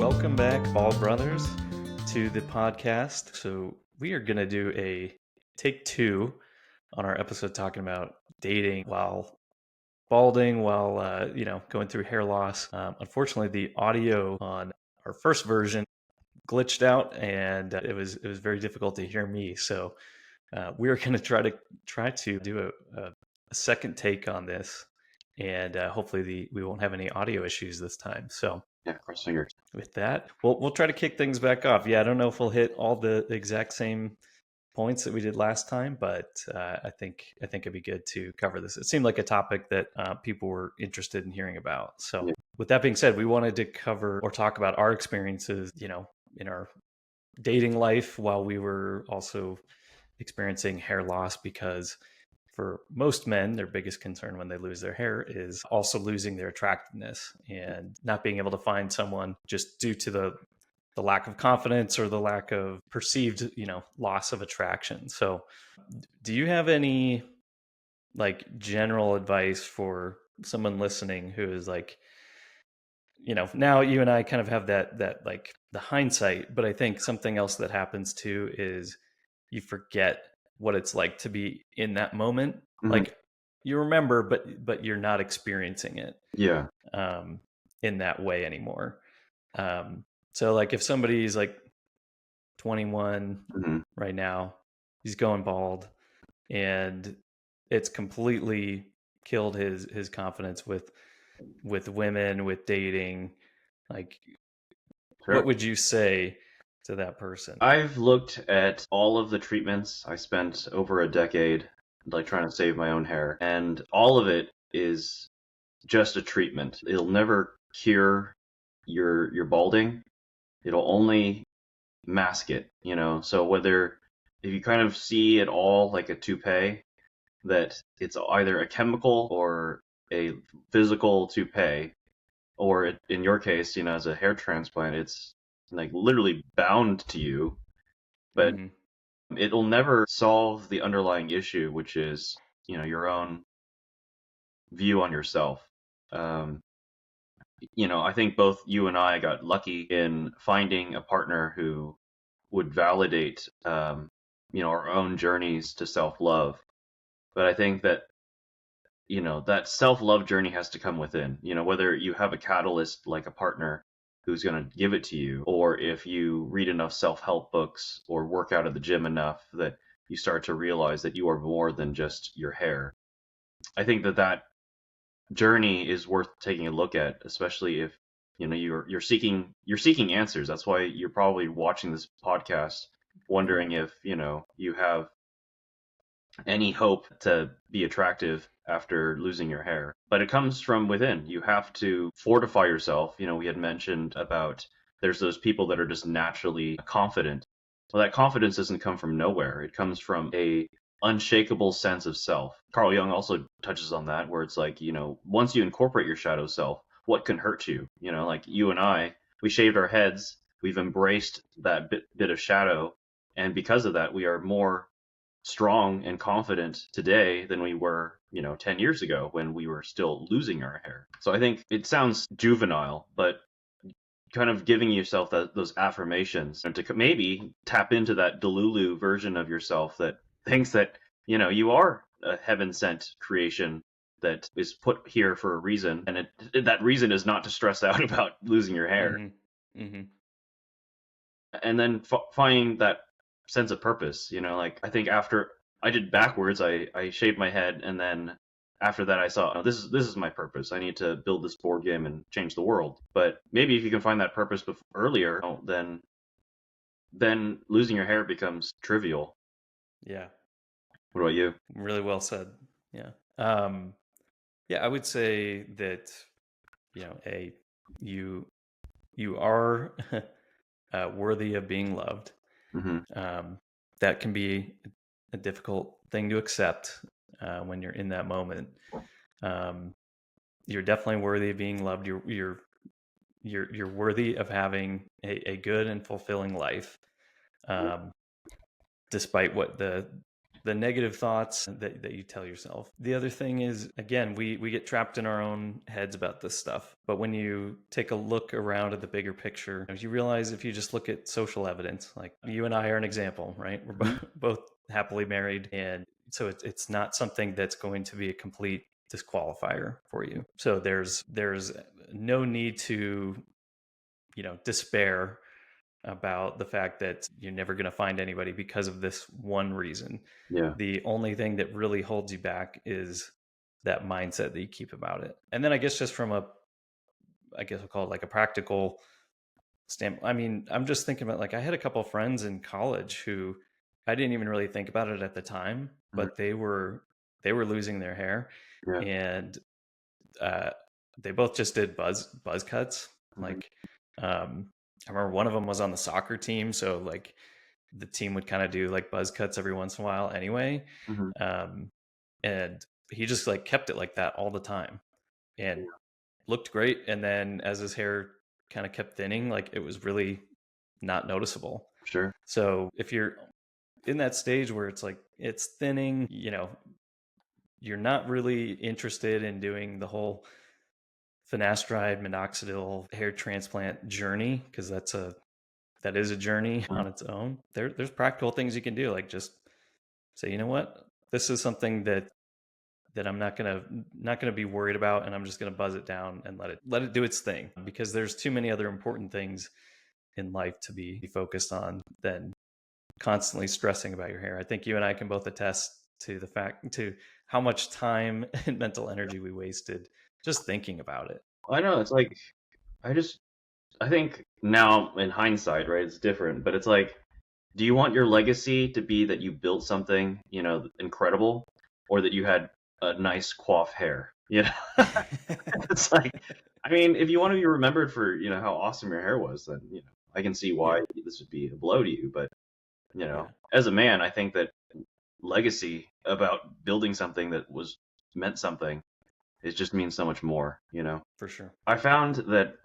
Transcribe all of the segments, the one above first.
Welcome back, Bald Brothers, to the podcast. So we are going to do a take two on our episode talking about dating while balding, while going through hair loss. Unfortunately, the audio on our first version glitched out, and it was very difficult to hear me. So we're going to try to do a second take on this, and hopefully we won't have any audio issues this time. So. Yeah, cross fingers. With that, we'll try to kick things back off. Yeah, I don't know if we'll hit all the exact same points that we did last time, but I think it'd be good to cover this. It seemed like a topic that people were interested in hearing about. So, Yeah. with that being said, we wanted to cover or talk about our experiences, in our dating life while we were also experiencing hair loss, because for most men, their biggest concern when they lose their hair is also losing their attractiveness and not being able to find someone just due to the lack of confidence or the lack of perceived, loss of attraction. So, do you have any like general advice for someone listening who is like, now you and I kind of have that like the hindsight, but I think something else that happens too is you forget what it's like to be in that moment. Mhm. Like you remember, but you're not experiencing it Yeah. in that way anymore. So like if somebody's like 21 Mhm. right now, he's going bald, and it's completely killed his confidence with women, with dating. Like, Sure. what would you say to that person? I've looked at all of the treatments. I spent over a decade like trying to save my own hair, and all of it is just a treatment. It'll never cure your balding. It'll only mask it, So whether if you kind of see it all like a toupee, that it's either a chemical or a physical toupee, or in your case, as a hair transplant, it's like literally bound to you, but Mm-hmm. it'll never solve the underlying issue, which is, your own view on yourself. Um, I think both you and I got lucky in finding a partner who would validate, our own journeys to self-love. But I think that that self-love journey has to come within, whether you have a catalyst like a partner who's going to give it to you, or if you read enough self-help books or work out at the gym enough that you start to realize that you are more than just your hair. I think that journey is worth taking a look at, especially if you're seeking answers. That's why you're probably watching this podcast, wondering if you have any hope to be attractive after losing your hair. But it comes from within. You have to fortify yourself. We had mentioned about there's those people that are just naturally confident. Well, that confidence doesn't come from nowhere. It comes from a unshakable sense of self. Carl Jung also touches on that, where it's like, once you incorporate your shadow self, what can hurt you? Like you and I, we shaved our heads, we've embraced that bit of shadow, and because of that, we are more strong and confident today than we were, 10 years ago when we were still losing our hair. So I think it sounds juvenile, but kind of giving yourself those affirmations and to maybe tap into that Delulu version of yourself that thinks that, you are a heaven sent creation that is put here for a reason. And that reason is not to stress out about losing your hair. Mm-hmm. Mm-hmm. And then finding that sense of purpose, like I think after I did backwards, I shaved my head, and then after that I saw, oh, this is my purpose. I need to build this board game and change the world. But maybe if you can find that purpose earlier, then losing your hair becomes trivial. Yeah. What about you? Really well said. Yeah. Yeah, I would say that, you are worthy of being loved. Mm-hmm. That can be a difficult thing to accept when you're in that moment. Um, you're definitely worthy of being loved. You're worthy of having a good and fulfilling life, despite what the the negative thoughts that you tell yourself. The other thing is, again, we get trapped in our own heads about this stuff. But when you take a look around at the bigger picture, you realize if you just look at social evidence, like you and I are an example, right? We're Mhm. both happily married. And so it's not something that's going to be a complete disqualifier for you. So there's no need to, despair about the fact that you're never going to find anybody because of this one reason. Yeah. The only thing that really holds you back is that mindset that you keep about it. And then I guess just from I guess I'll call it like a practical standpoint. I mean, I'm just thinking about, like, I had a couple of friends in college who I didn't even really think about it at the time, Mhm. but they were losing their hair, Yeah. and uh, they both just did buzz cuts. Mhm. Like, I remember one of them was on the soccer team, so like the team would kind of do like buzz cuts every once in a while anyway. Mhm. Um, and he just like kept it like that all the time and Yeah. looked great. And then as his hair kind of kept thinning, like it was really not noticeable. Sure. So if you're in that stage where it's like it's thinning, you're not really interested in doing the whole finasteride minoxidil hair transplant journey, because that is a journey Mhm. on its own. There's practical things you can do, like just say, you know what, this is something that I'm not gonna be worried about, and I'm just gonna buzz it down and let it do its thing, because there's too many other important things in life to be focused on than constantly stressing about your hair. I think you and I can both attest to how much time and mental energy we wasted just thinking about it. I know it's like I just I think now in hindsight, right, it's different, but it's like, do you want your legacy to be that you built something, incredible, or that you had a nice coif hair? It's like, I mean, if you want to be remembered for, how awesome your hair was, then, I can see Yeah, why this would be a blow to you. But, yeah, as a man, I think that legacy about building something that was meant something, it just means so much more, for sure. I found that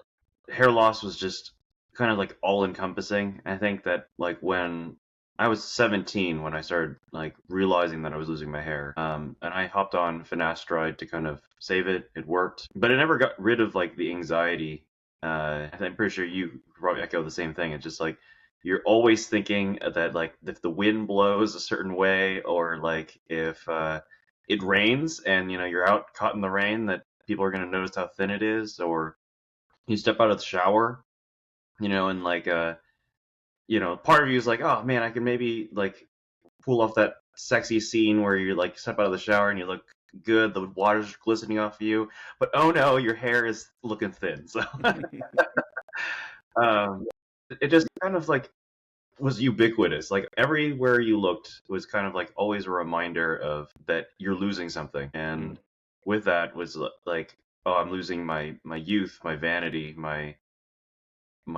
hair loss was just kind of like all encompassing. I think that like when I was 17 when I started like realizing that I was losing my hair, and I hopped on finasteride to kind of save it. It worked, but it never got rid of like the anxiety. I'm pretty sure you probably echo the same thing. It's just like you're always thinking that like if the wind blows a certain way, or like if it rains and you're out caught in the rain, that people are going to notice how thin it is, or you step out of the shower, and like part of you is like, oh man, I can maybe like pull off that sexy scene where you like step out of the shower and you look good, the water's glistening off of you, but oh no, your hair is looking thin. So um, it just kind of like was ubiquitous. Like everywhere you looked was kind of like always a reminder of that you're losing something, Mm. and with that was like, oh, I'm losing my youth, my vanity, my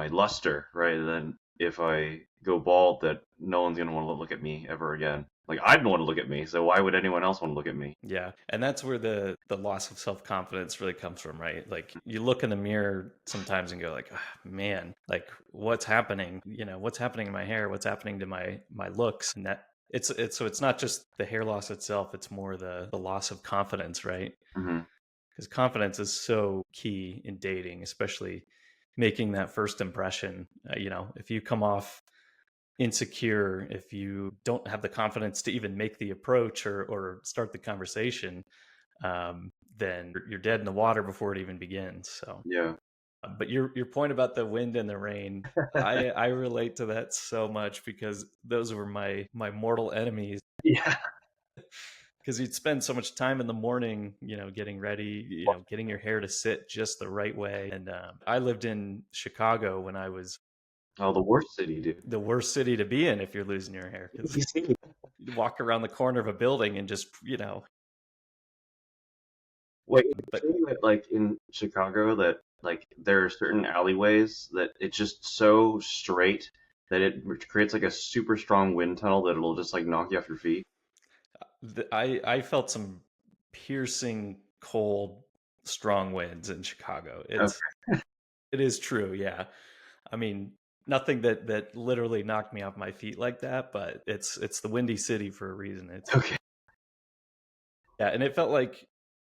luster, right? And then if I go bald, that no one's gonna want to look at me ever again. Like I don't want to look at me, so why would anyone else want to look at me? Yeah, and that's where the loss of self confidence really comes from, right? Like you look in the mirror sometimes and go like, "Ah, man, like what's happening? What's happening in my hair? What's happening to my looks?" And that it's so it's not just the hair loss itself; it's more the loss of confidence, right? Hmm. Because confidence is so key in dating, especially making that first impression. If you come off insecure, if you don't have the confidence to even make the approach or start the conversation, then you're dead in the water before it even begins. So, Yeah. but your point about the wind and the rain, I relate to that so much, because those were my mortal enemies. Yeah. Because you'd spend so much time in the morning, getting ready, getting your hair to sit just the right way. And I lived in Chicago when I was Oh, the worst city, dude. the worst city to be in if you're losing your hair, because You see, you'd walk around the corner of a building and just, wait, is it but true that like in Chicago that like there are certain alleyways that it's just so straight that it creates like a super strong wind tunnel that it'll just like knock you off your feet? I felt some piercing cold, strong winds in Chicago. Okay. It is true, yeah. I mean, nothing that literally knocked me off my feet like that, but it's the Windy City for a reason. It's Okay. yeah, and it felt like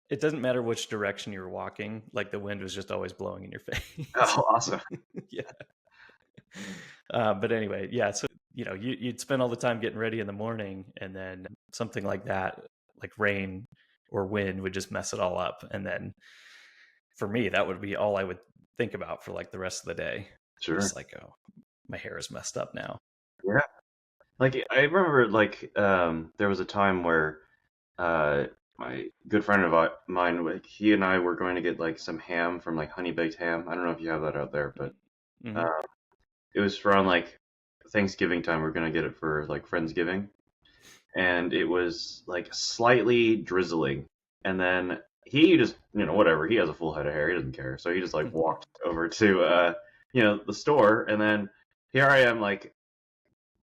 it doesn't matter which direction you're walking, like the wind was just always blowing in your face. Oh, awesome. Yeah. But anyway, yeah. So you'd spend all the time getting ready in the morning, and then something like that, like rain or wind, would just mess it all up. And then for me, that would be all I would think about for like the rest of the day. Sure. Just like, oh, my hair is messed up now. Yeah. Like I remember, like there was a time where my good friend of mine, like he and I were going to get like some ham from like Honey Baked Ham. I don't know if you have that out there, but Hmm. uh, it was around like Thanksgiving time. We are gonna get it for like Friendsgiving, and it was like slightly drizzling. And then he just, whatever. He has a full head of hair. He doesn't care. So he just like walked over to, the store, and then here I am like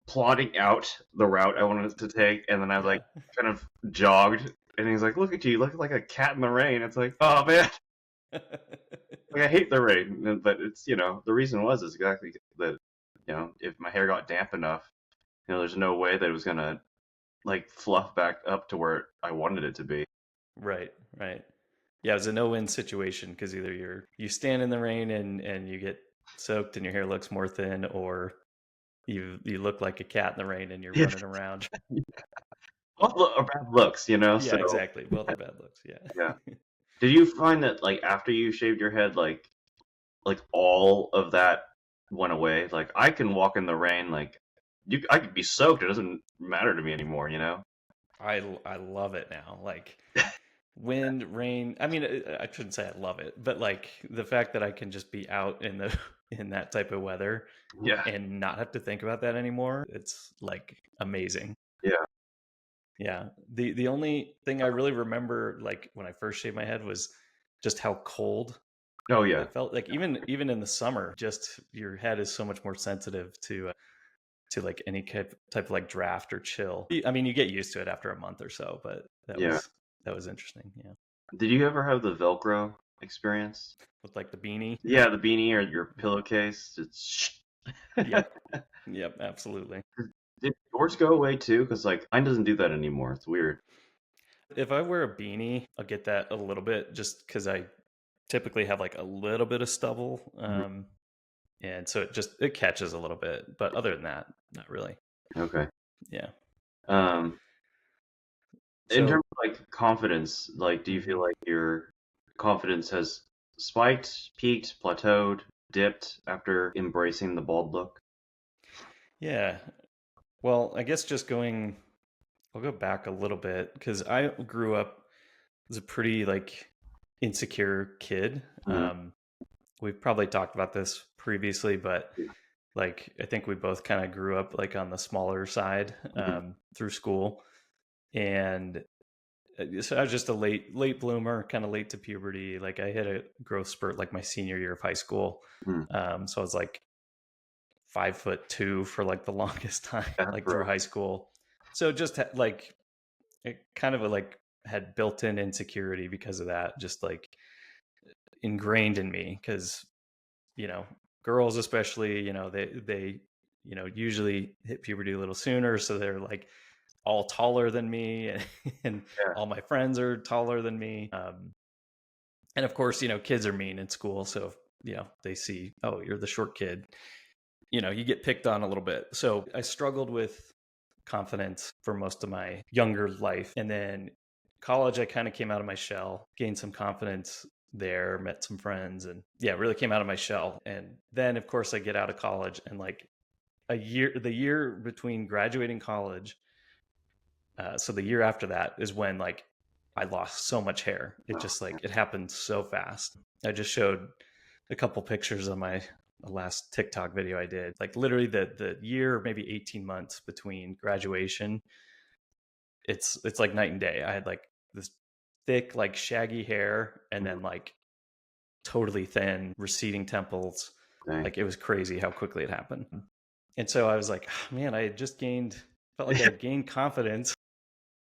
plotting out the route I wanted to take, and then I like Yeah. kind of jogged, and he's like, "Look at you, look like a cat in the rain." It's like, oh man, like I hate the rain, but it's the reason is exactly that if my hair got damp enough, there's no way that it was gonna like fluff back up to where I wanted it to be. Right, right. Yeah, it was a no-win situation because either you stand in the rain and you get soaked and your hair looks more thin, or you look like a cat in the rain and you're Yeah, running around. both are bad looks, Yeah, So exactly. Both are bad looks. yeah. Yeah. Did you find that like after you shaved your head, like all of that went away? Like I can walk in the rain, like I could be soaked. It doesn't matter to me anymore. I love it now. Like wind, rain. I mean, I shouldn't say I love it, but like the fact that I can just be out in the in that type of weather Yeah, and not have to think about that anymore, it's like amazing. yeah. Yeah. The only thing I really remember like when I first shaved my head was just how cold Oh yeah, it felt. Like even in the summer, just your head is so much more sensitive to like any type of like draft or chill. I mean, you get used to it after a month or so, but yeah. that was interesting. Yeah. Did you ever have the Velcro experience? With like the beanie. Yeah, the beanie or your pillowcase. It's Yep. Yep, absolutely. Did yours go away too? Because like mine doesn't do that anymore. It's weird. If I wear a beanie, I'll get that a little bit just because I typically have like a little bit of stubble. Mhm. And so it catches a little bit. But other than that, not really. Okay. Yeah. Um, in terms So of like confidence, like do you feel mhm. like your confidence has spiked, peaked, plateaued, dipped after embracing the bald look? Yeah. Well, I guess I'll go back a little bit because I grew up as a pretty like insecure kid. Mhm. We've probably talked about this previously, but like I think we both kind of grew up like on the smaller side Mhm. through school, and so I was just a late bloomer, kind of late to puberty. Like I hit a growth spurt like my senior year of high school, Mhm. so I was like 5'2" for like the longest time, That's like through rough. high school. So just like it kind of like had built-in insecurity because of that, just like ingrained in me because you know girls especially they usually hit puberty a little sooner, so they're like all taller than me and Yeah. all my friends are taller than me, and of course kids are mean in school, so they see, oh, you're the short kid, you get picked on a little bit. So I struggled with confidence for most of my younger life. And then college, I kind of came out of my shell, gained some confidence there, met some friends, and yeah, really came out of my shell. And then, of course, I get out of college, and like the year between graduating college, so the year after that is when like I lost so much hair. It Oh, just like it happened so fast. I just showed a couple pictures on my last TikTok video I did. Like literally the year, maybe 18 months between graduation, it's like night and day. I had like this thick, like shaggy hair, and mhm. then like totally thin, receding temples. Dang. Like it was crazy how quickly it happened. And so I was like, oh, man, I had just felt like I had gained confidence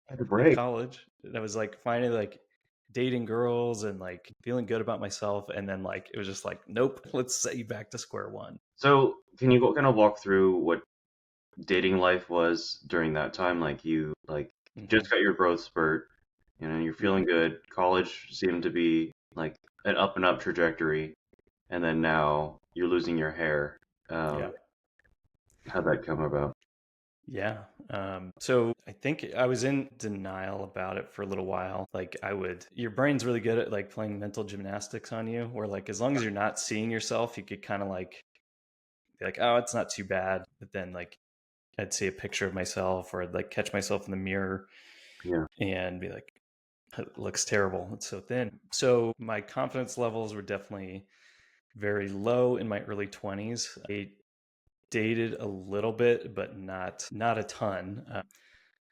Had to in break. college. And I was like finally like dating girls and like feeling good about myself. And then like it was just like, nope, let's set you back to square one. So can you kind of walk through what dating life was during that time? Like you Hmm. just got your growth spurt, you're Yeah. feeling good. College seemed to be like an up and up trajectory, and then now you're losing your hair. Yeah. How'd that come about? Yeah. So I think I was in denial about it for a little while. Like your brain's really good at like playing mental gymnastics on you, where like as long as you're not seeing yourself, you could kind of like be like, oh, it's not too bad. But then like I'd see a picture of myself or I'd like catch myself in the mirror Yeah. and be like, it looks terrible. It's so thin. So my confidence levels were definitely very low in my early 20s. I dated a little bit, but not a ton.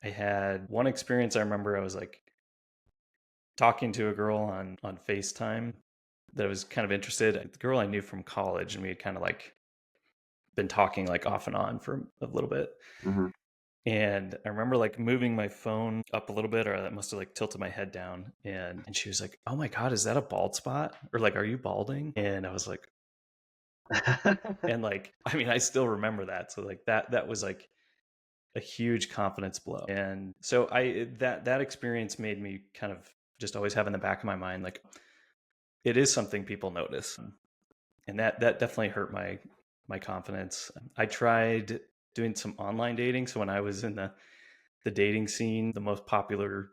I had one experience. I remember I was like talking to a girl on FaceTime that I was kind of interested. The girl I knew from college, and we had kind of like been talking like off and on for a little bit. Hmm. And I remember like moving my phone up a little bit, or that must have like tilted my head down. And she was like, "Oh my god, is that a bald spot? Or like, are you balding?" And I was like, and like, I mean, I still remember that. So like that was like a huge confidence blow. And so that experience made me kind of just always have in the back of my mind like it is something people notice. And that definitely hurt my confidence. I tried doing some online dating. So when I was in the dating scene, the most popular,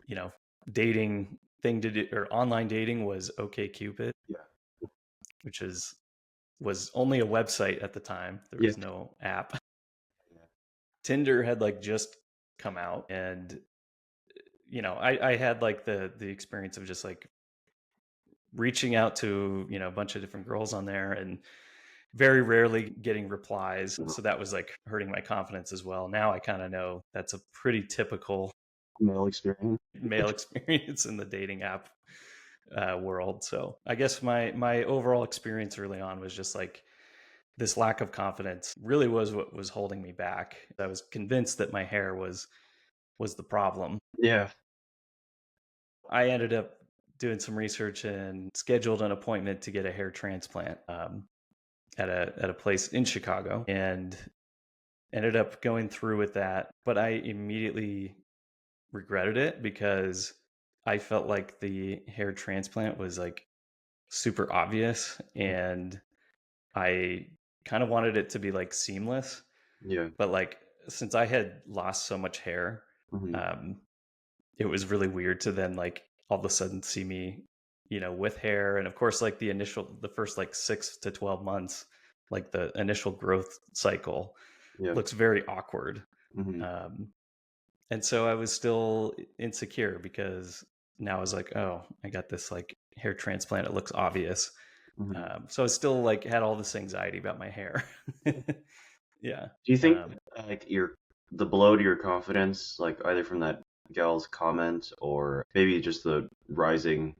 you know, dating thing to do or online dating was OkCupid, Yeah. which was only a website at the time. There Yeah. was no app. Tinder had like just come out, and I had like the experience of just like reaching out to a bunch of different girls on there and very rarely getting replies. Yeah. So that was like hurting my confidence as well. Now I kind of know that's a pretty typical Male experience. male experience in the dating app world. So I guess my overall experience early on was just like this lack of confidence really was what was holding me back. I was convinced that my hair was the problem. Yeah. I ended up doing some research and scheduled an appointment to get a hair transplant at a place in Chicago, and ended up going through with that. But I immediately regretted it because I felt like the hair transplant was like super obvious, and I kind of wanted it to be like seamless. Yeah. But like since I had lost so much hair, Hmm. um, it was really weird to then like all of a sudden see me, with hair. And of course, like the first like 6 to 12 months, like the initial growth cycle Yeah. looks very awkward. Hmm. Um, and so I was still insecure because now I was like, oh, I got this like hair transplant. It looks obvious. Hmm. So I still like had all this anxiety about my hair. Yeah. Do you think Um, like the blow to your confidence, like either from that gal's comment or maybe just the rising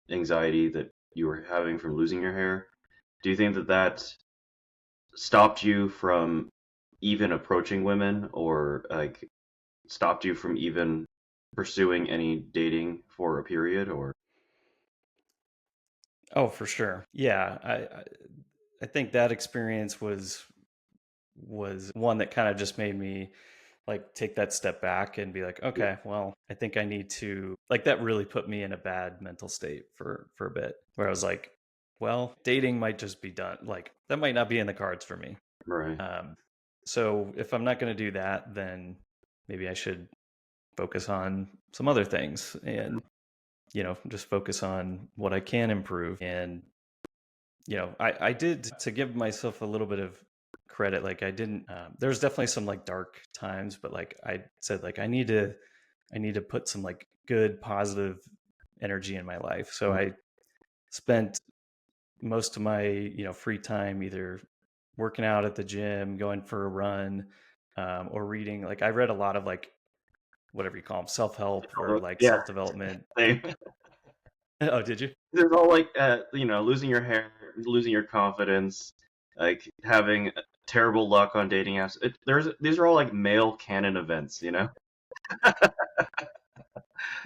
anxiety that you were having from losing your hair, do you think that stopped you from even approaching women or like stopped you from even pursuing any dating for a period or oh, for sure. Yeah. I think that experience was one that kind of just made me like take that step back and be like, yeah, okay, well, I think I need to like that really put me in a bad mental state for a bit where I was like, well, dating might just be done. Like that might not be in the cards for me. right. Um, so if I'm not going to do that, then maybe I should focus on some other things and just focus on what I can improve. And I did, to give myself a little bit of credit, like I didn't there's definitely some like dark times, but like I said, like I need to put some like good positive energy in my life. So I spent most of my free time either working out at the gym, going for a run, or reading. Like I read a lot of like whatever you call them, self-help or like Yeah, self-development. same. Oh, did you? There's all like losing your hair, losing your confidence, like having terrible luck on dating apps. These are all like male canon events.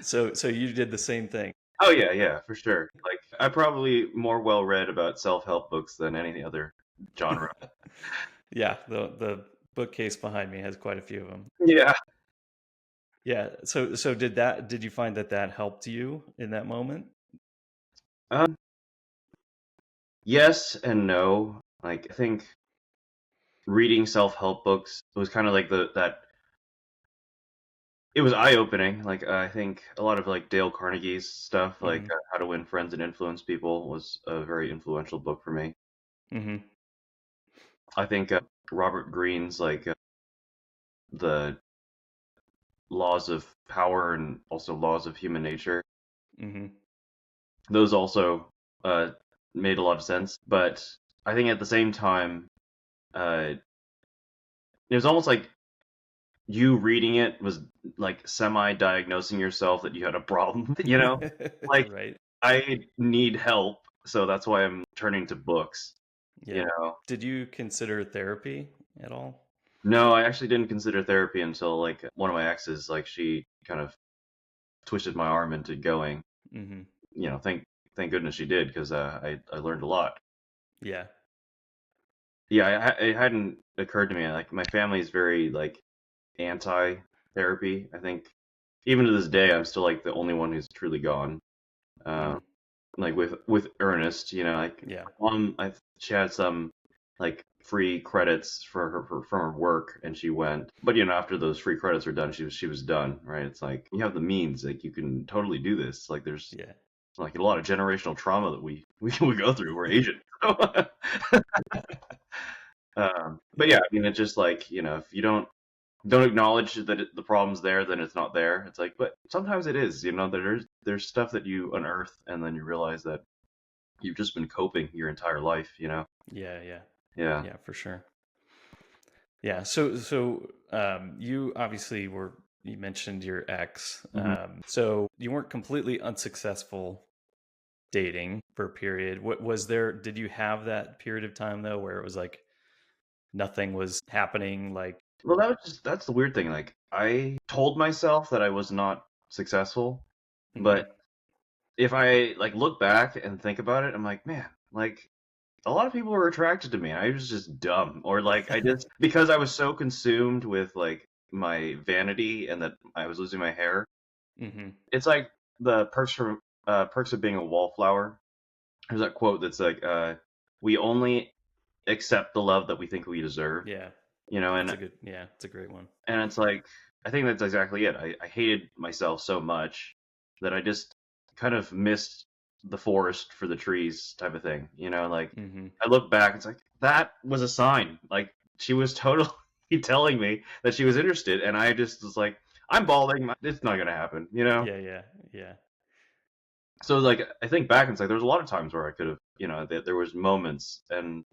So you did the same thing. Oh yeah, yeah, for sure. Like I'm probably more well read about self-help books than any other genre. Yeah, the bookcase behind me has quite a few of them. Yeah. Yeah. So did you find that that helped you in that moment? Um, yes and no. Like I think reading self-help books was kind of like the that it was eye-opening. Like I think a lot of like Dale Carnegie's stuff, like Mm-hmm. How to Win Friends and Influence People, was a very influential book for me. Mm-hmm. I think Robert Greene's like the laws of power and also laws of human nature. Mm-hmm. Those also uh, made a lot of sense. But I think at the same time, it was almost like you reading it was like semi-diagnosing yourself that you had a problem. Like Right. I need help, so that's why I'm turning to books. You Yeah. know, Did you consider therapy at all? no, I actually didn't consider therapy until like one of my exes, like she kind of twisted my arm into going. Mm-hmm. Thank goodness she did because I learned a lot. Yeah. Yeah, it hadn't occurred to me. Like my family is very like anti-therapy. I think even to this day, I'm still like the only one who's truly gone. Mm-hmm. Uh, like with Ernest, like Yeah. mom, she had some like free credits for from her work, and she went. But after those free credits were done, she was done. Right? It's like you have the means, like you can totally do this. Like there's Yeah. like a lot of generational trauma that we go through. We're Asian. But Yeah. yeah, I mean, it's just like if you don't acknowledge that the problem's there, then it's not there. It's like, but sometimes it is. There's stuff that you unearth, and then you realize that you've just been coping your entire life. Yeah. Yeah. Yeah. Yeah, for sure. Yeah. So you obviously you mentioned your ex. Hmm. So you weren't completely unsuccessful dating for a period. What was there? Did you have that period of time though, where it was like nothing was happening? Like, Well, that's the weird thing. Like, I told myself that I was not successful, hmm but if I like look back and think about it, I'm like, man, like a lot of people were attracted to me. I was just dumb, or like I just because I was so consumed with like my vanity and that I was losing my hair. hmm It's like the perks of being a wallflower. There's that quote that's like, "We only accept the love that we think we deserve." yeah, And it's a great one. it's like I think that's exactly it. I hated myself so much that I just kind of missed the forest for the trees type of thing. Like hmm I look back, it's like that was a sign. Like she was totally telling me that she was interested, and I just was like, I'm balding. It's not gonna happen. Yeah, yeah, yeah. So like I think back and it's like there was a lot of times where I could have, there was moments and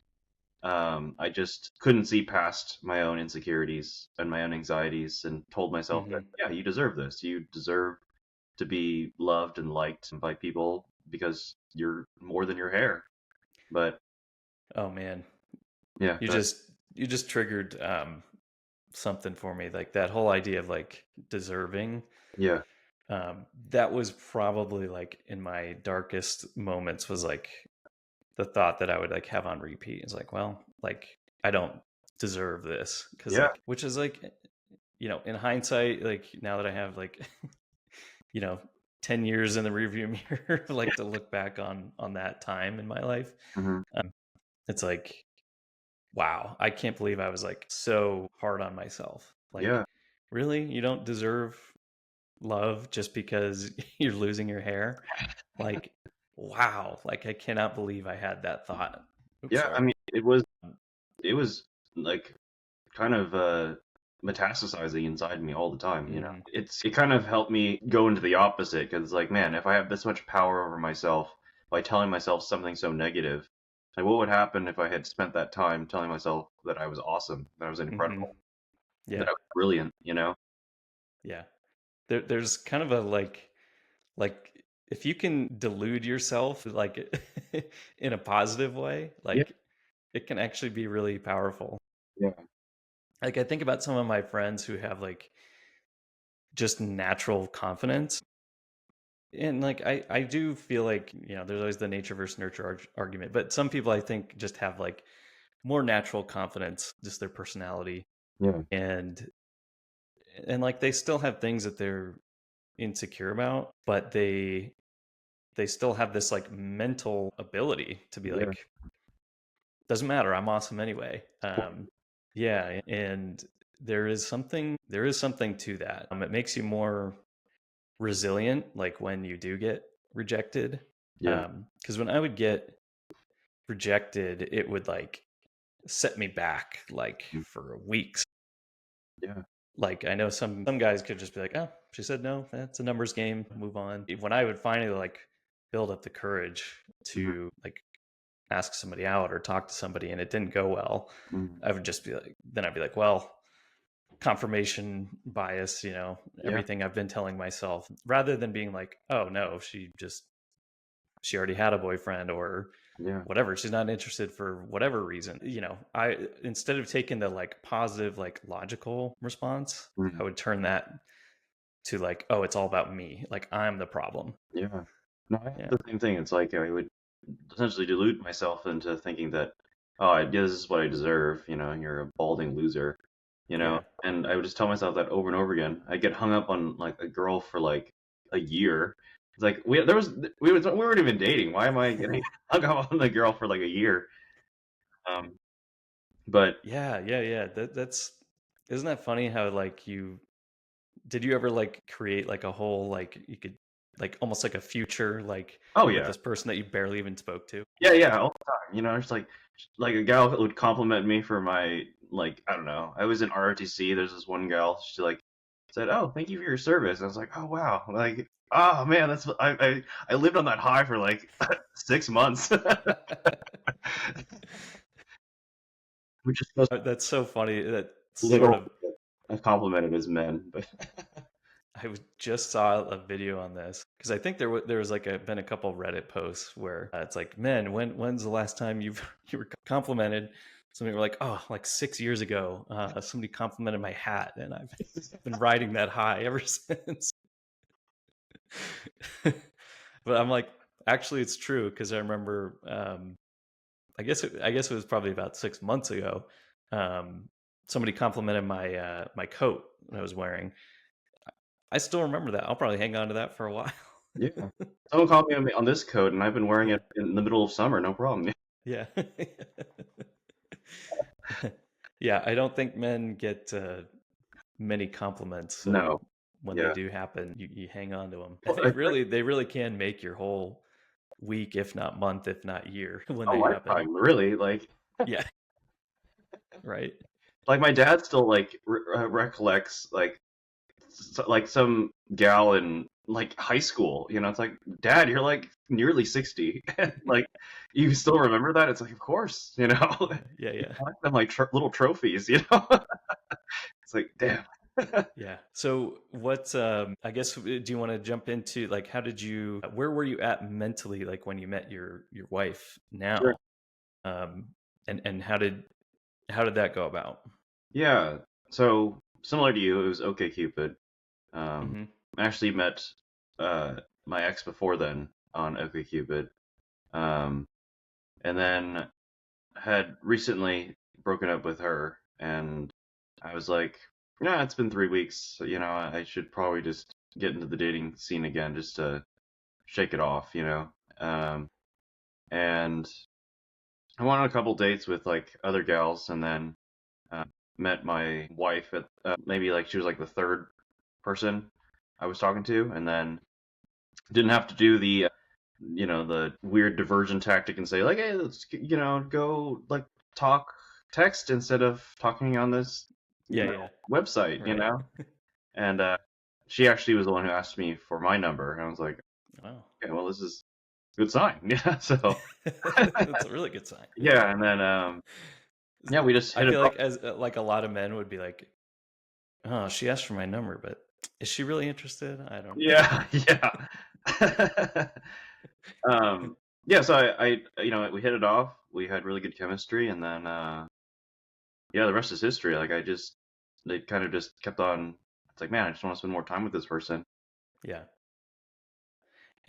I just couldn't see past my own insecurities and my own anxieties and told myself that hmm yeah, you deserve this. You deserve to be loved and liked by people because you're more than your hair. But Oh man, yeah, you just triggered something for me. Like that whole idea of like deserving. yeah, That was probably like in my darkest moments was like the thought that I would like have on repeat. It's like, well, like I don't deserve this because yeah, like, which is like, in hindsight, like now that I have like, you know, 10 years in the rearview mirror, like to look back on that time in my life, hmm, um, it's like, wow, I can't believe I was like so hard on myself. Like, yeah, really, you don't deserve love just because you're losing your hair? Like, wow, like I cannot believe I had that thought. Oops, yeah. I sorry. mean, it was like kind of metastasizing inside me all the time. hmm It kind of helped me go into the opposite because it's like, man, if I have this much power over myself by telling myself something so negative, like what would happen if I had spent that time telling myself that I was awesome, that I was hmm incredible, that Yeah, I was brilliant? yeah. There's kind of a like if you can delude yourself like in a positive way, Yeah, like it can actually be really powerful. yeah, Like I think about some of my friends who have like just natural confidence And like I do feel like, there's always the nature versus nurture argument, but some people I think just have like more natural confidence, just their personality, Yeah, and like they still have things that they're insecure about, but they still have this like mental ability to be yeah, like, doesn't matter, I'm awesome anyway. totally. Yeah, and there is something to that. It makes you more resilient, like when you do get rejected. Yeah, Because when I would get rejected, it would like set me back like mm, for weeks. yeah, Like I know some guys could just be like, "Oh, she said no. It's a numbers game. Move on." When I would finally like build up the courage mhm, to like ask somebody out or talk to somebody and it didn't go well, mhm, I would just be like, then I'd be like, well, confirmation bias, yeah, everything I've been telling myself, rather than being like, oh no, she already had a boyfriend or yeah, whatever, she's not interested for whatever reason. I, instead of taking the like positive like logical response, mhm, I would turn that to like, oh, it's all about me, like I'm the problem. yeah. No, I have Yeah, the same thing. It's like I would essentially delude myself into thinking that, oh, this is what I deserve. You're a balding loser. yeah. And I would just tell myself that over and over again. I get hung up on like a girl for like a year. It's like we weren't even dating. Why am I getting hung up on the girl for like a year? Um, but Yeah. That's isn't that funny how like you did you ever like create like a whole like you could like almost like a future like oh with yeah, this person that you barely even spoke to? yeah, all the time. It's like a gal that would compliment me for my like I don't know. I was in ROTC. There's this one gal. She like said, "Oh, thank you for your service." I was like, "Oh wow!" Like, oh man, I lived on that high for like 6 months, which is the most That's so funny. That sort little of I've complimented as men, but just saw a video on this because I think there was like been a couple Reddit posts where it's like, men, when's the last time you were complimented? Somebody were like, oh, like 6 years ago, somebody complimented my hat, and I've been riding that high ever since. But I'm like, actually, it's true because I remember. I guess it was probably about 6 months ago. Um, Somebody complimented my coat that I was wearing. I still remember that. I'll probably hang on to that for a while. yeah. Someone complimented me on this coat, and I've been wearing Yeah, it in the middle of summer, no problem. yeah, yeah. I don't think men get many compliments, so No, when they yeah. do happen, you hang on to them. Well, They really can make your whole week, if not month, if not year, when a they happen. lifetime, really. Like, Yeah, right. my dad still like recollects like some gal in like high school. It's like, Dad, you're like nearly 60. Like, you still remember that? It's like, of course. Yeah, You yeah. collect them like little trophies. It's like, damn. Yeah. So what I guess do you want to jump into like where were you at mentally like when you met your wife Sure. now? Um and how did that go about? Yeah. So similar to you, it was OkCupid. Um, Mhm. I actually met my ex before then on OkCupid, um, and then had recently broken up with her, and I was like, yeah, it's been 3 weeks, so, I should probably just get into the dating scene again, just to shake it off. And I went on a couple dates with like other gals, and then uh, met my wife at maybe like she was like the third person I was talking to, and then didn't have to do the weird diversion tactic and say like, hey, let's go like talk text instead of talking on this Yeah, yeah. website. Right. And she actually was the one who asked me for my number, and I was like, Wow. okay, well, this is a good sign. Yeah, so That's a really good sign. yeah, and then yeah, we just I hit it feel off. like as like a lot of men would be like, "Oh, she asked for my number, but is she really interested? I don't." Yeah, yeah. Yeah, so we hit it off. We had really good chemistry, and then yeah, the rest is history. Like, they kind of just kept on. It's like, man, I just want to spend more time with this person. Yeah.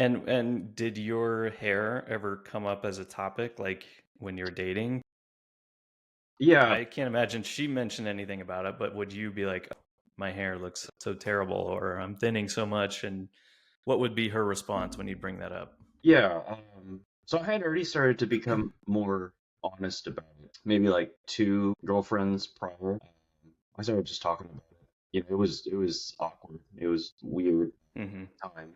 And did your hair ever come up as a topic, like when you're dating? Yeah, I can't imagine she mentioned anything about it, but would you be like, "Oh, my hair looks so terrible," or "I'm thinning so much," and what would be her response when you bring that up? yeah. So I had already started to become more honest about it. Maybe like two girlfriends prior. I started just talking about it. It was awkward. It was weird Hmm. time.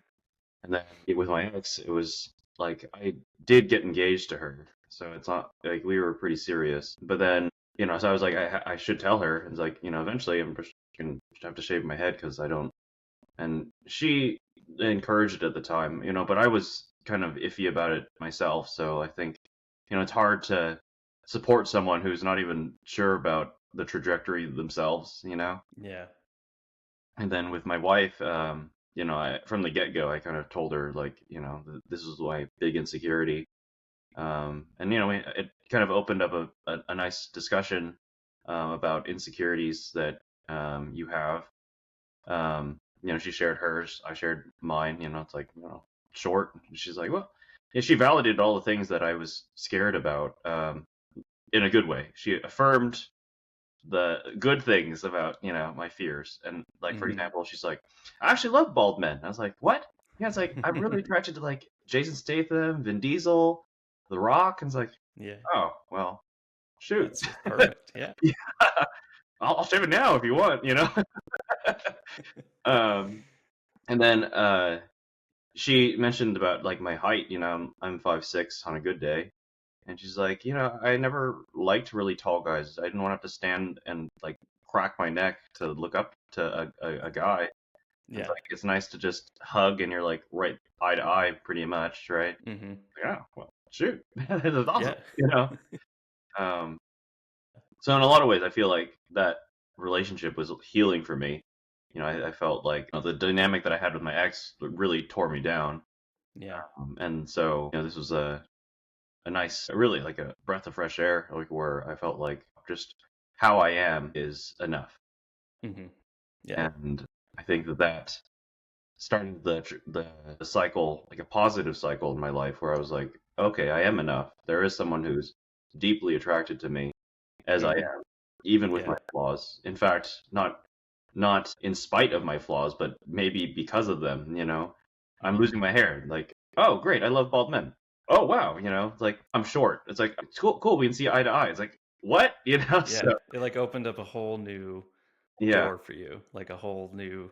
And then with my ex, it was like I did get engaged to her, so it's not like we were pretty serious. But then, so I was like, I should tell her. It's like, eventually I'm just gonna have to shave my head because I don't. And she encouraged it at the time, but I was kind of iffy about it myself. So I think, it's hard to support someone who's not even sure about the trajectory themselves. Yeah. And then with my wife, from the get-go, I kind of told her like, this is my big insecurity. And it kind of opened up a nice discussion about insecurities that you have. She shared hers, I shared mine. It's like, short. And she's like, well, yeah, she validated all the things that I was scared about, in a good way. She affirmed the good things about my fears. And like, for Hmm. example, she's like, I actually love bald men. I was like, what? Yeah, it's like I'm really attracted to like Jason Statham, Vin Diesel, The Rock. And it's like, Yeah. oh well, shoot. That's perfect. Yeah. Yeah, I'll shave it now if you want. um and then she mentioned about like my height. I'm 5'6" on a good day. And she's like, I never liked really tall guys. I didn't want to have to stand and like crack my neck to look up to a guy. And it's Yeah. like it's nice to just hug and you're like right eye to eye pretty much, right? Hmm. Like, oh, well, shoot, this is awesome. Yeah. Um, so in a lot of ways, I feel like that relationship was healing for me. I felt like the dynamic that I had with my ex really tore me down. Yeah. And so this was a nice, really like a breath of fresh air, like where I felt like just how I am is enough. Hmm. Yeah. And I think that started the cycle, like a positive cycle in my life, where I was like, okay, I am enough. There is someone who's deeply attracted to me as I Hmm. am, even with my Yeah. flaws. In fact, not in spite of my flaws, but maybe because of them. I'm Hmm. losing my hair. Like, oh, great, I love bald men. Oh, wow, it's like I'm short. It's like it's cool, cool. We can see eye to eye. It's like what, So Yeah. It like opened up a whole new yeah, door for you, like a whole new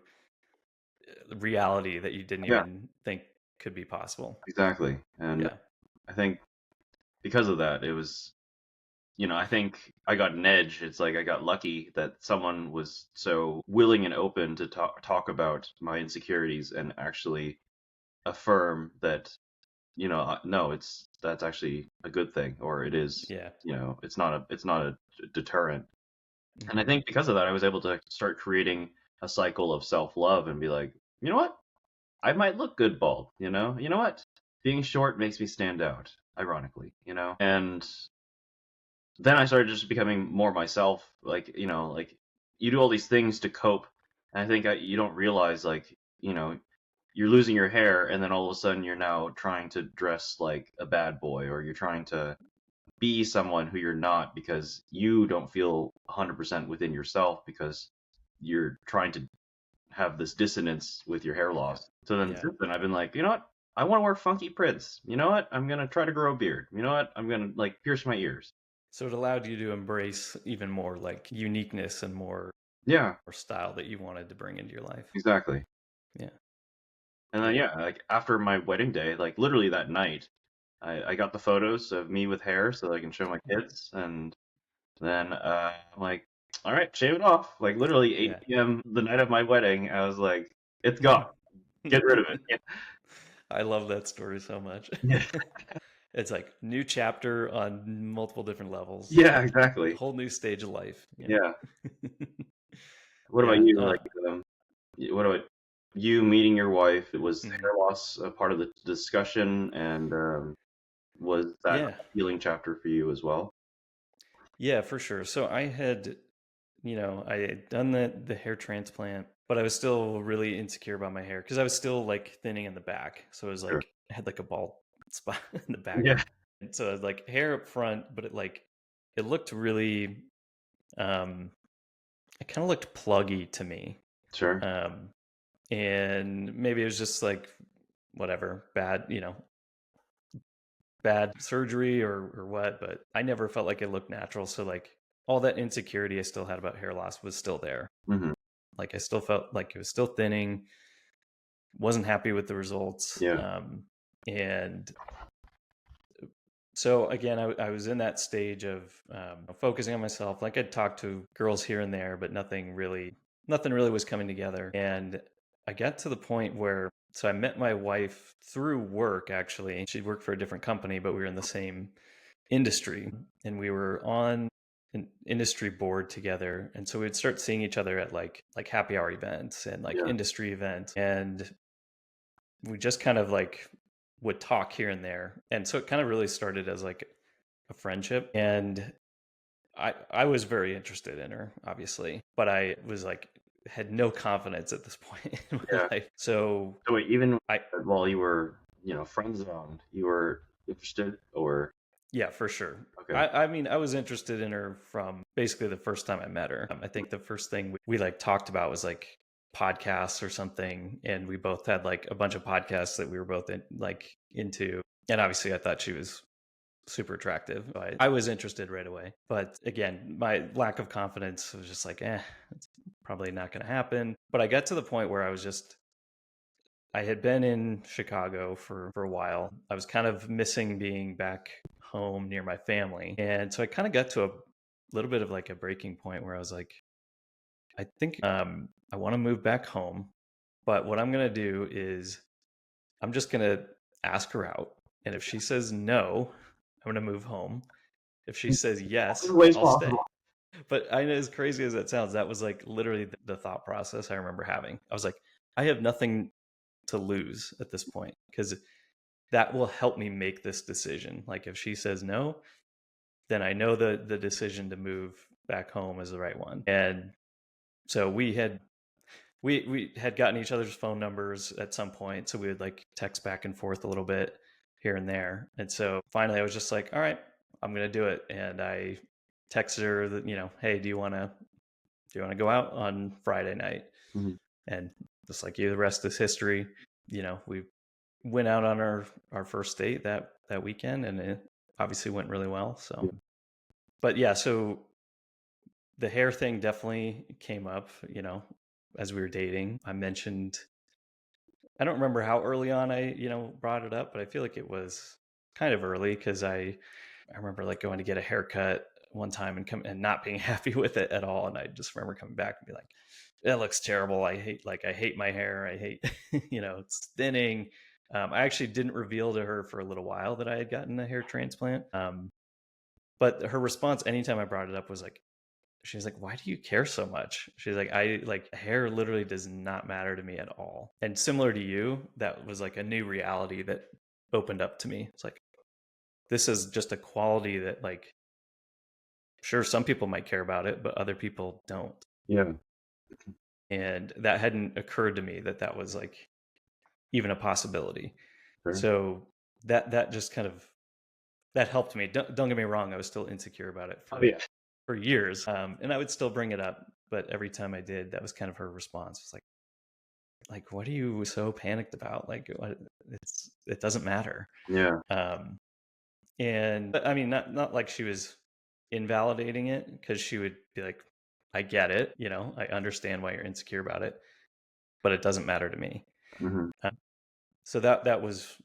reality that you didn't yeah, even think could be possible. exactly. And Yeah. I think because of that, it was. I think I got an edge. It's like I got lucky that someone was so willing and open to talk about my insecurities and actually affirm that no, that's actually a good thing, or it is, Yeah. it's not a deterrent. And I Hmm. think because of that, I was able to start creating a cycle of self-love and be like, you know what? I might look good bald, You know what? Being short makes me stand out, ironically. And then I started just becoming more myself, like you do all these things to cope. And I think you don't realize, like, you're losing your hair, and then all of a sudden you're now trying to dress like a bad boy, or you're trying to be someone who you're not because you don't feel 100% within yourself because you're trying to have this dissonance with your hair Yeah. loss. So then Yeah. since then I've been like, you know what? I want to wear funky prints. You know what? I'm gonna try to grow a beard. You know what? I'm gonna like pierce my ears. So it allowed you to embrace even more like uniqueness and Yeah, more style that you wanted to bring into your life. exactly. Yeah. And then Yeah. yeah, like after my wedding day, like literally that night, I got the photos of me with hair so that I can show my kids, and then I'm like, all right, shave it off. Like literally Yeah. 8 p.m. the night of my wedding, I was like, it's gone. Get rid of it. I love that story so much. Yeah, It's like new chapter on multiple different levels, yeah, like exactly. whole new stage of life. Yeah. Yeah. What about Yeah. you? Like, what about you meeting your wife? It was Mhm. hair loss a part of the discussion, and was that Yeah. a healing chapter for you as well? Yeah, for sure. So I had, I had done the hair transplant but I was still really insecure about my hair because I was still like thinning in the back. So it was Sure. like I had like a bald spot in the back. Yeah. And so it was like hair up front, but it looked really um it kind of looked pluggy to me. Sure. Um and maybe it was just like whatever, bad, bad surgery or what, but I never felt like it looked natural. So like all that insecurity I still had about hair loss was still there. Hmm. Like I still felt like it was still thinning, wasn't happy with the results. Yeah. And so again, I was in that stage of focusing on myself. Like I'd talked to girls here and there, but nothing really was coming together. And I got to the point where, so I met my wife through work, actually. She worked for a different company, but we were in the same industry and we were on an industry board together. And so we'd start seeing each other at like happy hour events and like Yeah. industry events. And we just kind of like would talk here and there. And so it kind of really started as like a friendship. And I was very interested in her, obviously, but I was like had no confidence at this point in my Yeah. life. So So wait, even I while you were, friend zoned, you were interested, or yeah, for sure. okay. I mean, I was interested in her from basically the first time I met her. I think the first thing we like talked about was like podcasts or something, and we both had like a bunch of podcasts that we were both into. And obviously, I thought she was super attractive. I was interested right away. But again, my lack of confidence was just like, it's probably not going to happen. But I got to the point where I had been in Chicago for a while. I was kind of missing being back home near my family. And so I kind of got to a little bit of like a breaking point where I was like, I think I want to move back home. But what I'm going to do is I'm just going to ask her out. And if she says no, I'm going to move home. If she says All the yes, ways I'll stay. possible. But I know, as crazy as that sounds, that was like literally the thought process I remember having. I was like, I have nothing to lose at this point because that will help me make this decision. Like if she says no, then I know the decision to move back home is the right one. And so we had gotten each other's phone numbers at some point, so we would like text back and forth a little bit here and there. And so finally, I was just like, "All right, I'm gonna do it." And I texted her that, "Hey, do you want to go out on Friday night?" Mhm. And just like you, the rest is history. We went out on our first date that weekend, and it obviously went really well. Yeah. So, but yeah, so the hair thing definitely came up. As we were dating, I mentioned. I don't remember how early on I brought it up, but I feel like it was kind of early because I remember like going to get a haircut one time and not being happy with it at all, and I just remember coming back and be like, "It looks terrible. I hate my hair. I hate it's thinning." I actually didn't reveal to her for a little while that I had gotten a hair transplant. But her response anytime I brought it up was like, she's like, "Why do you care so much?" She's like, "I like hair literally does not matter to me at all." And similar to you, that was like a new reality that opened up to me. It's like, this is just a quality that like, sure, some people might care about it, but other people don't. Yeah. And that hadn't occurred to me that was like even a possibility. Sure. So that just kind of that helped me. Don't get me wrong, I was still insecure about it Oh for yeah. years, and I would still bring it up. But every time I did, that was kind of her response. It's like, what are you so panicked about? Like, it doesn't matter. Yeah. Um, and but, I mean, not like she was invalidating it, because she would be like, I get it, I understand why you're insecure about it, but it doesn't matter to me. Hmm. Uh, so that was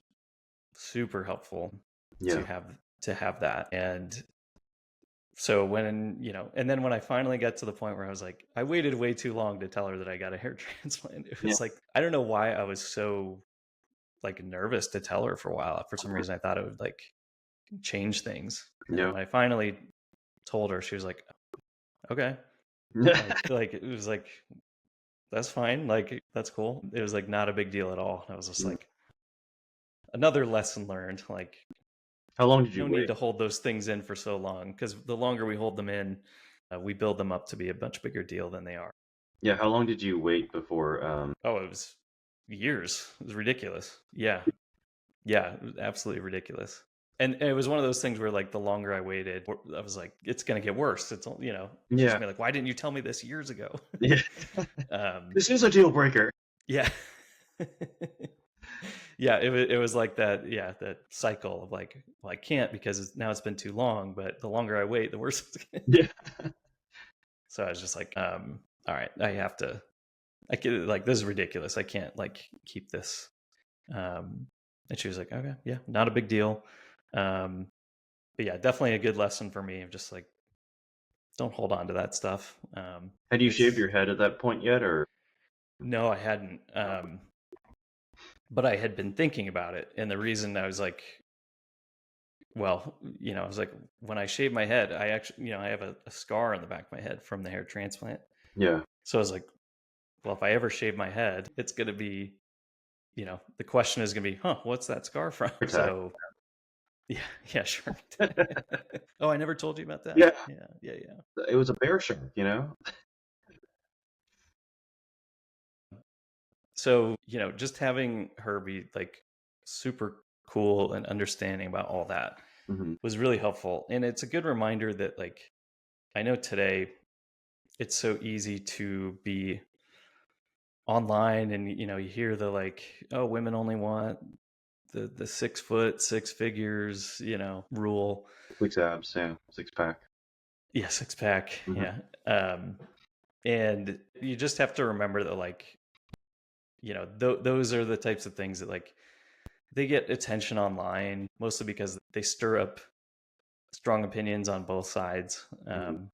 super helpful to Yeah. have that. And so and then when I finally got to the point where I was like, I waited way too long to tell her that I got a hair transplant. It Yeah. was like, I don't know why I was so like nervous to tell her for a while. For some reason, I thought it would like change things. And then Yeah. when I finally told her, she was like, okay. Like it was like, that's fine. Like, that's cool. It was like not a big deal at all. I was just Mm. like, another lesson learned. Like, How long did you no need wait? to hold those things in for so long, because the longer we hold them in, we build them up to be a much bigger deal than they are. Yeah, how long did you wait before Oh, it was years. It was ridiculous. Yeah. Yeah, it was absolutely ridiculous. And it was one of those things where, like, the longer I waited, I was like, it's going to get worse. She's Yeah. gonna be like, why didn't you tell me this years ago? Yeah. um, This is a deal breaker. yeah. Yeah, it was like that. Yeah, that cycle of like, well, I can't because now it's been too long, but the longer I wait, the worse it's gonna. Yeah. So I was just like, all right, I have to. I can like this is ridiculous. I can't like keep this. And she was like, okay, yeah, not a big deal. Um, but yeah, definitely a good lesson for me of just like don't hold on to that stuff. Had you shaved It's your head at that point yet, or? No, I hadn't. But I had been thinking about it, and the reason I was like, well, I was like, when I shave my head, I actually, I have a scar on the back of my head from the hair transplant. Yeah. So I was like, well, if I ever shave my head, it's going to be, the question is going to be, huh, what's that scar from? Attack. So yeah, yeah, sure. Oh, I never told you about that. Yeah, Yeah, yeah, yeah. it was a bear shark, you know? So, just having her be like super cool and understanding about all that Hmm. was really helpful. And it's a good reminder that, like, I know today it's so easy to be online and, you hear the like, oh, women only want the 6 foot, six figures, rule. Six abs, yeah, six pack. Yeah, six pack. Hmm. Yeah. And you just have to remember that, like, those are the types of things that, like, they get attention online mostly because they stir up strong opinions on both sides. Hmm.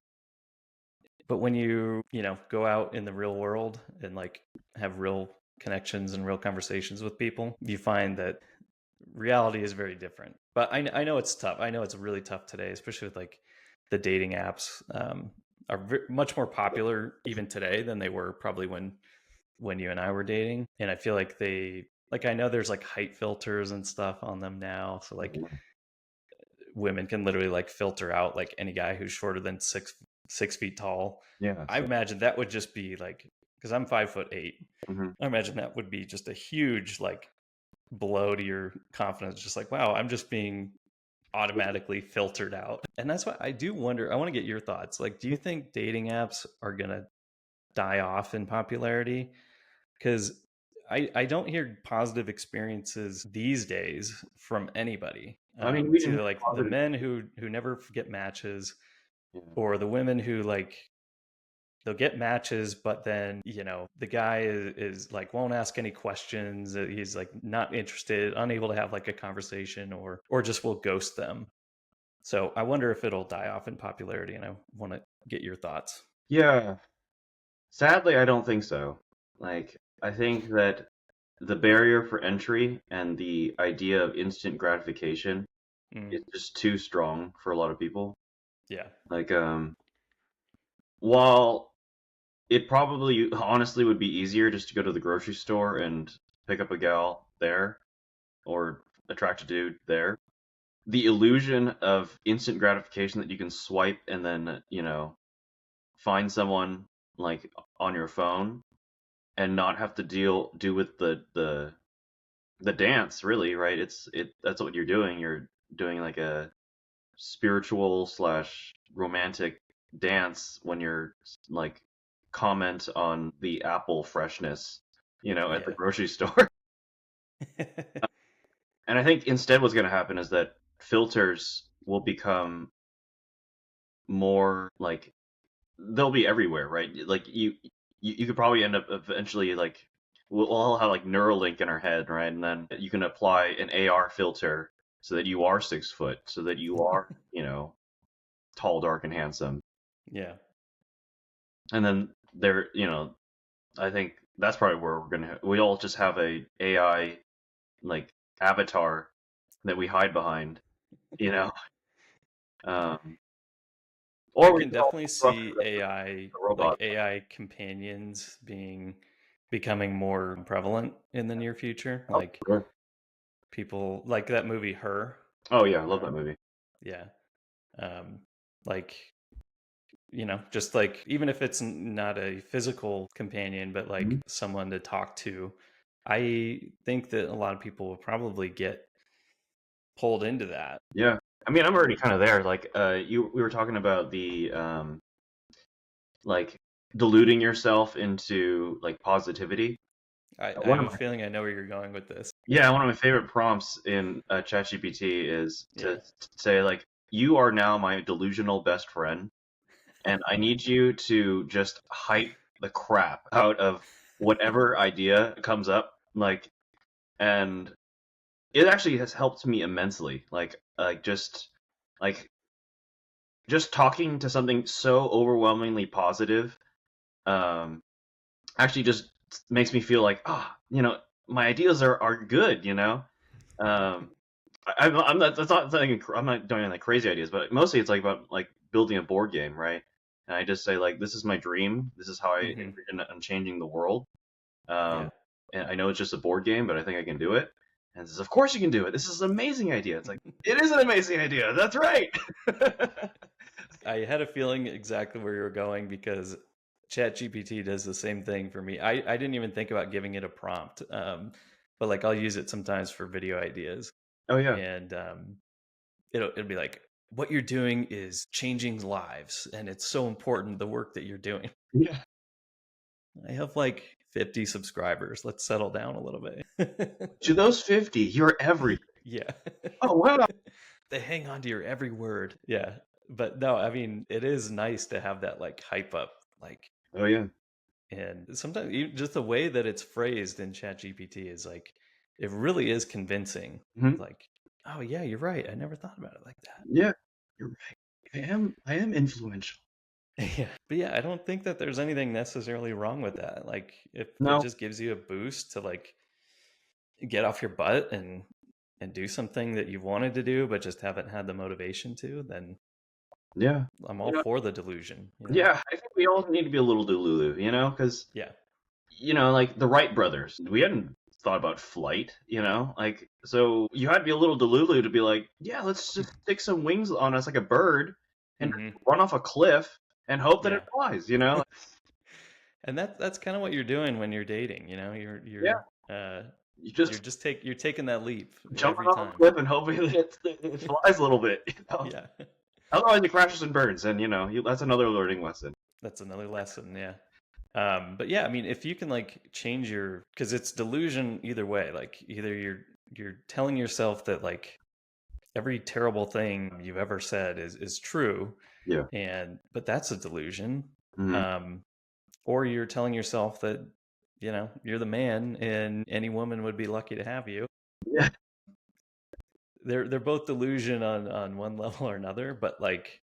But when you go out in the real world and like have real connections and real conversations with people, you find that reality is very different. But I know it's tough. I know it's really tough today, especially with like the dating apps are much more popular even today than they were probably when you and I were dating. And I feel like I know there's like height filters and stuff on them now. So like women can literally like filter out like any guy who's shorter than 6 feet tall. Yeah. I So, imagine that would just be like, because I'm 5'8". hmm. I imagine that would be just a huge like blow to your confidence. Just like, wow, I'm just being automatically filtered out. And that's why I do wonder. I want to get your thoughts. Like, do you think dating apps are gonna die off in popularity? Because I don't hear positive experiences these days from anybody. I mean, we It's didn't either have like the positive. men who never get matches, Yeah. or the women who like they'll get matches, but then the guy is like won't ask any questions. He's like not interested, unable to have like a conversation, or just will ghost them. So I wonder if it'll die off in popularity, and I want to get your thoughts. Yeah. Sadly, I don't think so. Like, I think that the barrier for entry and the idea of instant gratification Mm, is just too strong for a lot of people. yeah. Like, while it probably honestly would be easier just to go to the grocery store and pick up a gal there or attract a dude there. The illusion of instant gratification that you can swipe and then, find someone like on your phone and not have to do with the dance really, right? That's what you're doing. You're doing like a spiritual slash romantic dance when you're like comment on the apple freshness, at the Yeah. grocery store. And I think instead what's going to happen is that filters will become more like they'll be everywhere, right? Like you could probably end up eventually like we'll all have like Neuralink in our head, right? And then you can apply an AR filter so that you are 6 foot, so that you are, tall, dark, and handsome. Yeah. And then there, I think that's probably where we all just have a AI like avatar that we hide behind, you know. Um, I or we can can all definitely trust see the AI, like robot. AI companions becoming more prevalent in the near future. Like Sure. people like that movie Her. Oh yeah, I love that Um, movie. yeah. Um, like just like even if it's not a physical companion, but like Mhm. someone to talk to, I think that a lot of people will probably get pulled into that. Yeah. I mean, I'm already kind of there. Like, we were talking about the like deluding yourself into like positivity. I One have of a my feeling I know where you're going with this. Yeah, one of my favorite prompts in ChatGPT is Yeah. to say like, "You are now my delusional best friend, and I need you to just hype the crap out of whatever idea comes up." Like, and it actually has helped me immensely. Like just talking to something so overwhelmingly positive, um, actually just makes me feel like, my ideas are good. Um, I'm not. That's not something. I'm not doing like crazy ideas, but mostly it's like about like building a board game, right? And I just say like, this is my dream. This is how I Hmm. envision I'm changing the world. Um, Yeah. and I know it's just a board game, but I think I can do it. And it says, of course you can do it. This is an amazing idea. It's like, it is an amazing idea. That's right. I had a feeling exactly where you were going because ChatGPT does the same thing for me. I didn't even think about giving it a prompt, but like I'll use it sometimes for video ideas, Oh yeah, and it'll be like, "What you're doing is changing lives, and it's so important the work that you're doing." yeah. I have like 50 subscribers. Let's settle down a little bit. To those 50, you're every. Yeah. Oh wow. They hang on to your every word. Yeah. But no, I mean, it is nice to have that like hype up, like, Oh yeah. and sometimes just the way that it's phrased in ChatGPT is like, it really is convincing. Mhm. Like, oh yeah, you're right. I never thought about it like that. Yeah, you're right. I am influential. Yeah. But yeah, I don't think that there's anything necessarily wrong with that. Like, if it No. just gives you a boost to like get off your butt and do something that you've wanted to do but just haven't had the motivation to, then Yeah. I'm You all know, for the delusion. yeah, I think we all need to be a little delulu, because Yeah. like the Wright brothers, we hadn't thought about flight, like so you had to be a little delulu to be like, yeah, let's just stick some wings on us like a bird and Hmm. run off a cliff and hope that it Yeah. flies. And that's kind of what you're doing when you're dating, Yeah, uh you you're just just you're taking that leap jumping every off a time. cliff and hoping that it flies a little bit. Yeah. Otherwise, it crashes and burns, and that's another learning lesson. That's another lesson, yeah. But yeah, I mean, if you can like change your, because it's delusion either way. Like either you're telling yourself that like every terrible thing you've ever said is true, Yeah. and but that's a delusion. Hmm. Um, or you're telling yourself that you're the man and any woman would be lucky to have you. Yeah. They're both delusion on one level or another, but like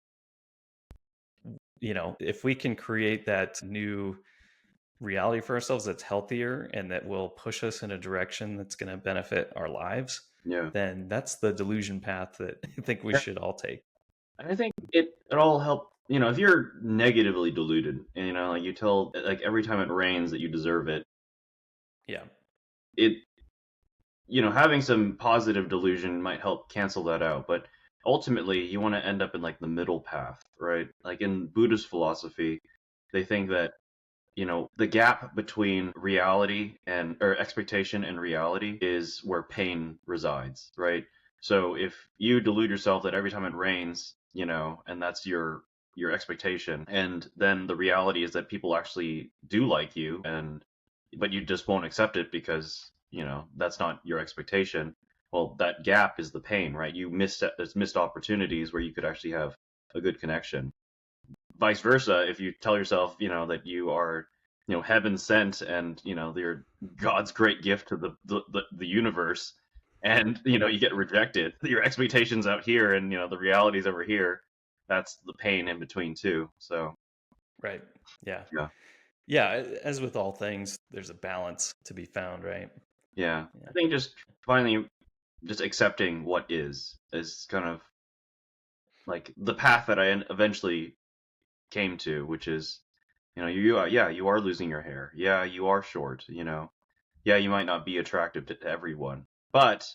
if we can create that new reality for ourselves that's healthier and that will push us in a direction that's going to benefit our lives, Yeah. then that's the delusion path that I think we should all take. And I think it all help. If you're negatively deluded, and like you tell, like every time it rains that you deserve it, Yeah. it having some positive delusion might help cancel that out. But ultimately, you want to end up in like the middle path, right? Like in Buddhist philosophy, they think that the gap between reality and or expectation and reality is where pain resides, right? So if you delude yourself that every time it rains, and that's your expectation, and then the reality is that people actually do like you, and but you just won't accept it because that's not your expectation. Well, that gap is the pain, right? There's missed opportunities where you could actually have a good connection. Vice versa, if you tell yourself that you are heaven sent, and you're God's great gift to the universe, and you get rejected, your expectations out here, and the realities over here, that's the pain in between too. So Right. Yeah. yeah. Yeah, as with all things, there's a balance to be found, right? Yeah, I Yeah. think just finally just accepting what is kind of like the path that I eventually came to, which is you are losing your hair, yeah, you are short, yeah, you might not be attractive to everyone, but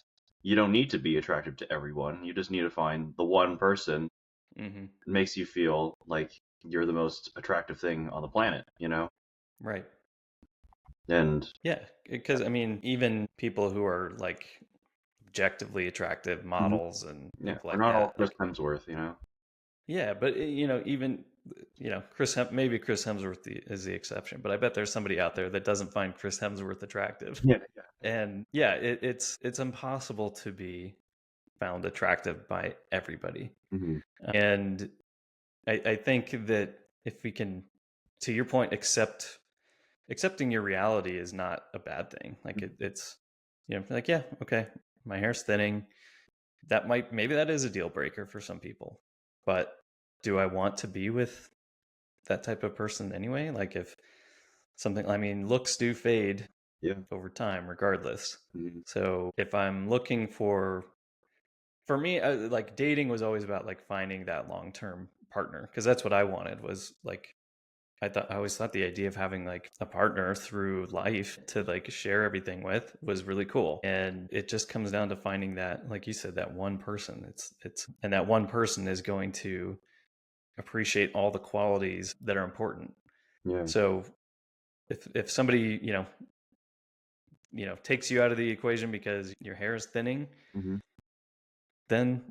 you don't need to be attractive to everyone. You just need to find the one person Hmm. that makes you feel like you're the most attractive thing on the planet, you know? Right. And Yeah, because I mean, even people who are like objectively attractive mhm, models and yeah, people we're like not all that, Chris like Hemsworth, you know? yeah, but even maybe Chris Hemsworth is the exception, but I bet there's somebody out there that doesn't find Chris Hemsworth attractive. Yeah, yeah. And yeah, it's impossible to be found attractive by everybody. Hmm. And I think that if we can, to your point, accepting your reality is not a bad thing. Like it's like, yeah, okay, my hair's thinning. Maybe that is a deal breaker for some people. But do I want to be with that type of person anyway? Like if something, I mean, looks do fade Yeah. over time regardless. Hmm. So if I'm looking for me, like dating was always about like finding that long-term partner, because that's what I wanted, was like I always thought the idea of having like a partner through life to like share everything with was really cool. And it just comes down to finding that, like you said, that one person. And that one person is going to appreciate all the qualities that are important. Yeah. So if somebody, takes you out of the equation because your hair is thinning, Hmm. then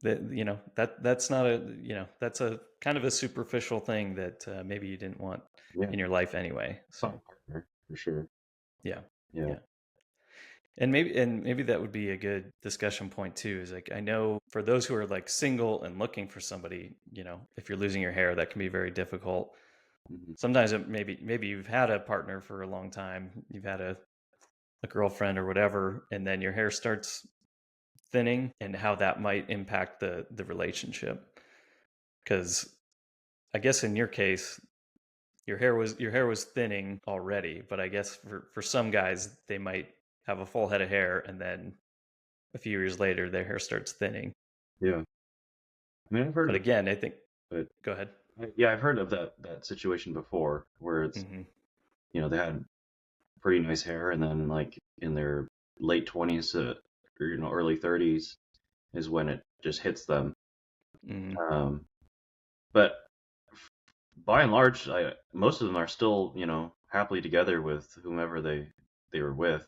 that's not a, that's a kind of a superficial thing that maybe you didn't want Yeah. in your life anyway. Fun So partner, for sure. yeah. Yeah. Yeah. And maybe that would be a good discussion point too, is like, I know for those who are like single and looking for somebody, if you're losing your hair, that can be very difficult. Hmm. Sometimes maybe you've had a partner for a long time, you've had a girlfriend or whatever, and then your hair starts thinning, and how that might impact the relationship. Because I guess in your case, your hair was thinning already, but I guess for some guys, they might have a full head of hair, and then a few years later their hair starts thinning. Yeah. I mean, I've heard But of that, again, I think, but go ahead. yeah, I've heard of that situation before where it's, Hmm. they had pretty nice hair, and then like in their late 20s or early 30s is when it just hits them. Hmm. Um, but by and large, most of them are still, happily together with whomever they were with,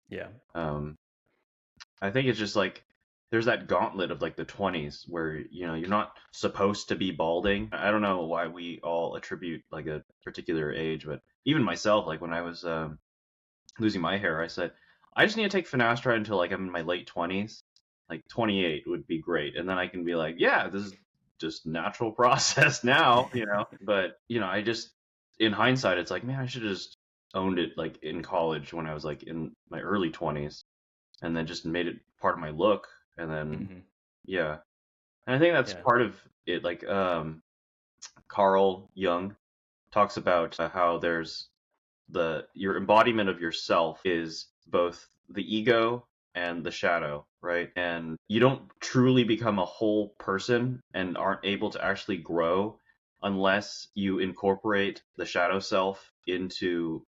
Yeah. Um, I think it's just like there's that gauntlet of like the 20s where, you're not supposed to be balding. I don't know why we all attribute like a particular age, but even myself, like when I was losing my hair, I said, I just need to take finasteride until like I'm in my late 20s. Like 28 would be great. And then I can be like, yeah, this is just natural process now. But, I just, in hindsight, it's like, man, I should have just owned it like in college when I was like in my early 20s and then just made it part of my look. And then, Hmm. yeah. And I think that's Yeah. part of it. Like, Carl Jung talks about how there's your embodiment of yourself is both the ego and the shadow, right? And you don't truly become a whole person and aren't able to actually grow unless you incorporate the shadow self into,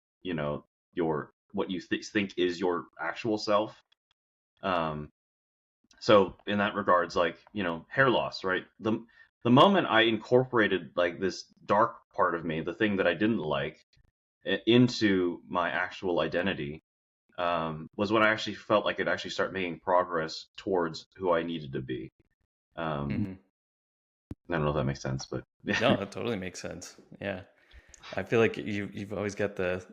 your what you think is your actual self. Um, so in that regards, like, hair loss, right? The moment I incorporated like this dark part of me, the thing that I didn't like, into my actual identity, was when I actually felt like I'd actually start making progress towards who I needed to be. Hmm. I don't know if that makes sense, but No, that totally makes sense. Yeah. I feel like you've always got the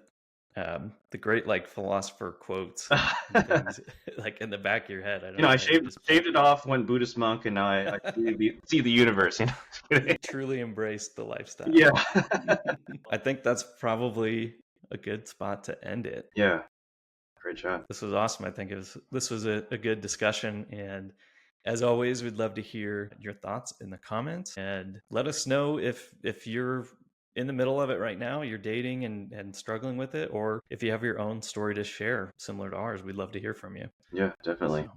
great like philosopher quotes and things like in the back of your head. I don't know I how you shaved just shaved it off, went Buddhist monk, and now I see the universe. truly embraced the lifestyle. Yeah, I think that's probably a good spot to end it. yeah, great job. This was awesome. I think this was a good discussion. And as always, we'd love to hear your thoughts in the comments, and let us know if you're in the middle of it right now, you're dating and struggling with it, or if you have your own story to share similar to ours, we'd love to hear from you. Yeah, definitely. So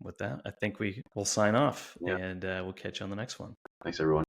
with that, I think we will sign off, Yeah, and we'll catch you on the next one. thanks everyone.